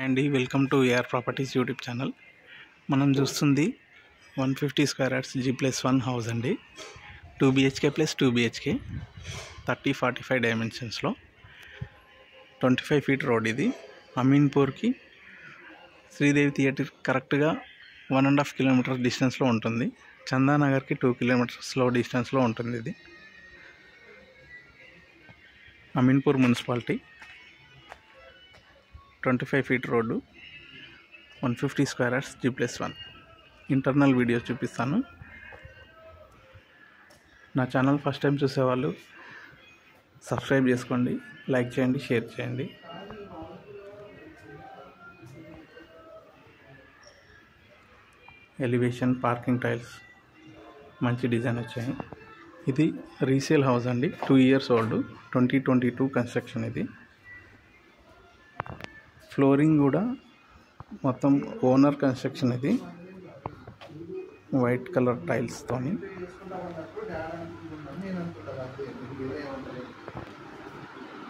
అండి welcome to AR properties YouTube channel. మనం చూస్తుంది 150 స్క్వేర్ యార్డ్స్ G+1 హౌస్ అండి. 2 BHK plus 2 BHK 30-45 డైమెన్షన్స్లో 25 feet road. ఇది అమీన్పూర్కి శ్రీదేవి థియేటర్ కరెక్ట్గా 1.5 కిలోమీటర్ డిస్టెన్స్లో ఉంటుంది. చందానగర్కి 2 కిలోమీటర్స్లో డిస్టెన్స్లో ఉంటుంది. ఇది Ameenpur municipality, 25 feet road, 150 square yards G+1. Internal videos చూపిస్తాను. నా ఛానల్ ఫస్ట్ టైం చూసేవాళ్ళు సబ్స్క్రైబ్ చేసుకోండి, లైక్ చేయండి, షేర్ చేయండి. ఎలివేషన్, పార్కింగ్ టైల్స్ మంచి డిజైన్ వచ్చాయి. ఇది రీసేల్ హౌస్ అండి. 2 ఇయర్స్ ఓల్డ్, 2022 కన్స్ట్రక్షన్. ఇది ఫ్లోరింగ్ కూడా మొత్తం ఓనర్ కన్స్ట్రక్షన్. ఇది వైట్ కలర్ టైల్స్తోని.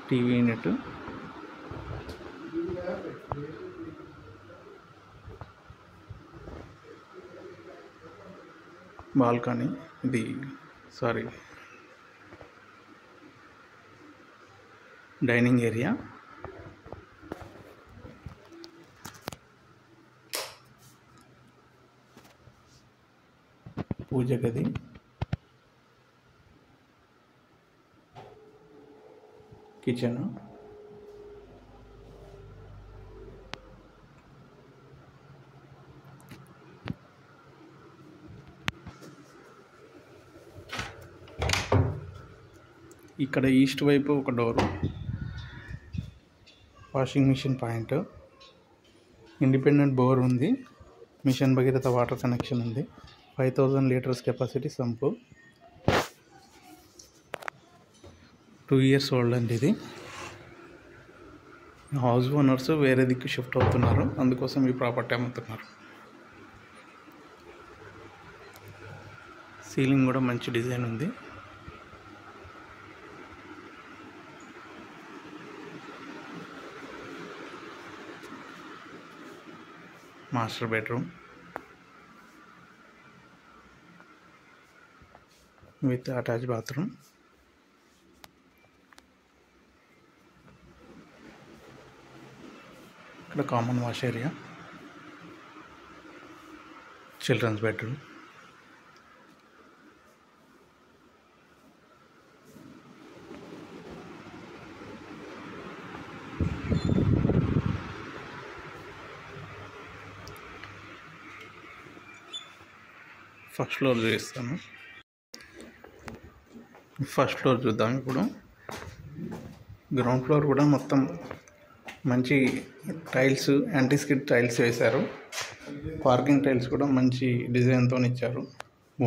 TV unit, balcony, dining area, పూజ గది, కిచెన్, ఇక్కడ ఈస్ట్ వైపు ఒక door, washing machine point, independent bore ఉంది, మిషన్ భగీరథ వాటర్ కనెక్షన్ ఉంది, 5000 litres capacity sump, 2 years old అండి. ఇది హౌస్ ఓనర్స్ వేరే దిక్కు షిఫ్ట్ అవుతున్నారు, అందుకోసం ఈ ప్రాపర్టీ అమ్ముతున్నారు. సీలింగ్ కూడా మంచి డిజైన్ ఉంది. Master bedroom with attach bathroom. ఇక్కడ common wash area, children's bedroom, first floor చూపిస్తాను. ఫస్ట్ ఫ్లోర్ చూద్దాం ఇప్పుడు. గ్రౌండ్ ఫ్లోర్ కూడా మొత్తం మంచి టైల్స్, యాంటీ స్కిడ్ టైల్స్ వేశారు. పార్కింగ్ టైల్స్ కూడా మంచి డిజైన్తో ఇచ్చారు.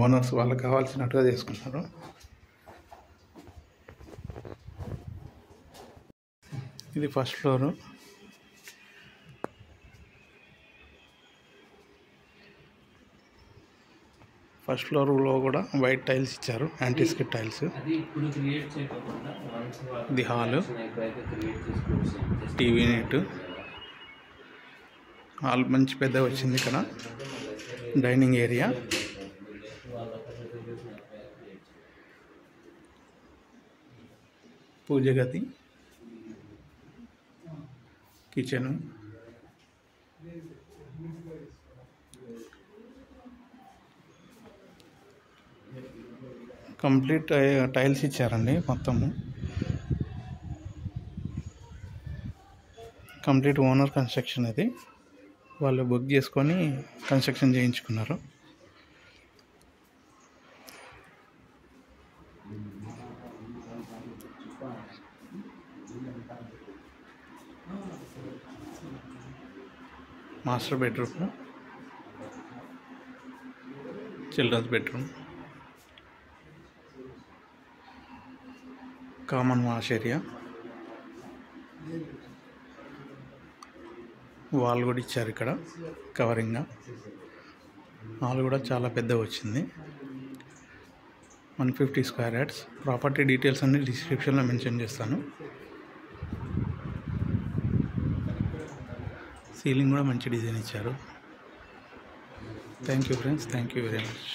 ఓనర్స్ వాళ్ళకి కావాల్సినట్టుగా చేసుకున్నారు. ఇది ఫస్ట్ ఫ్లోరు. ఫస్ట్ ఫ్లోర్లో కూడా వైట్ టైల్స్ ఇచ్చారు, యాంటీ స్కిడ్ టైల్స్. ఇది హాలు, టీవీ యూనిట్. హాల్ మంచి పెద్ద వచ్చింది. ఇక్కడ డైనింగ్ ఏరియా, పూజ గది, కిచెను, కంప్లీట్ టైల్స్ ఇచ్చారండి. మొత్తము కంప్లీట్ ఓనర్ కన్స్ట్రక్షన్. ఇది వాళ్ళు బుక్ చేసుకొని కన్స్ట్రక్షన్ చేయించుకున్నారు. Master bedroom, children's bedroom, common wash area, wall కూడా ఇచ్చారు ఇక్కడ కవరింగ్గా. హాల్ కూడా చాలా పెద్ద వచ్చింది. 150 స్క్వేర్ యార్డ్స్. ప్రాపర్టీ డీటెయిల్స్ అన్ని డిస్క్రిప్షన్లో మెన్షన్ చేస్తాను. సీలింగ్ కూడా మంచి డిజైన్ ఇచ్చారు. Thank you friends, thank you very much.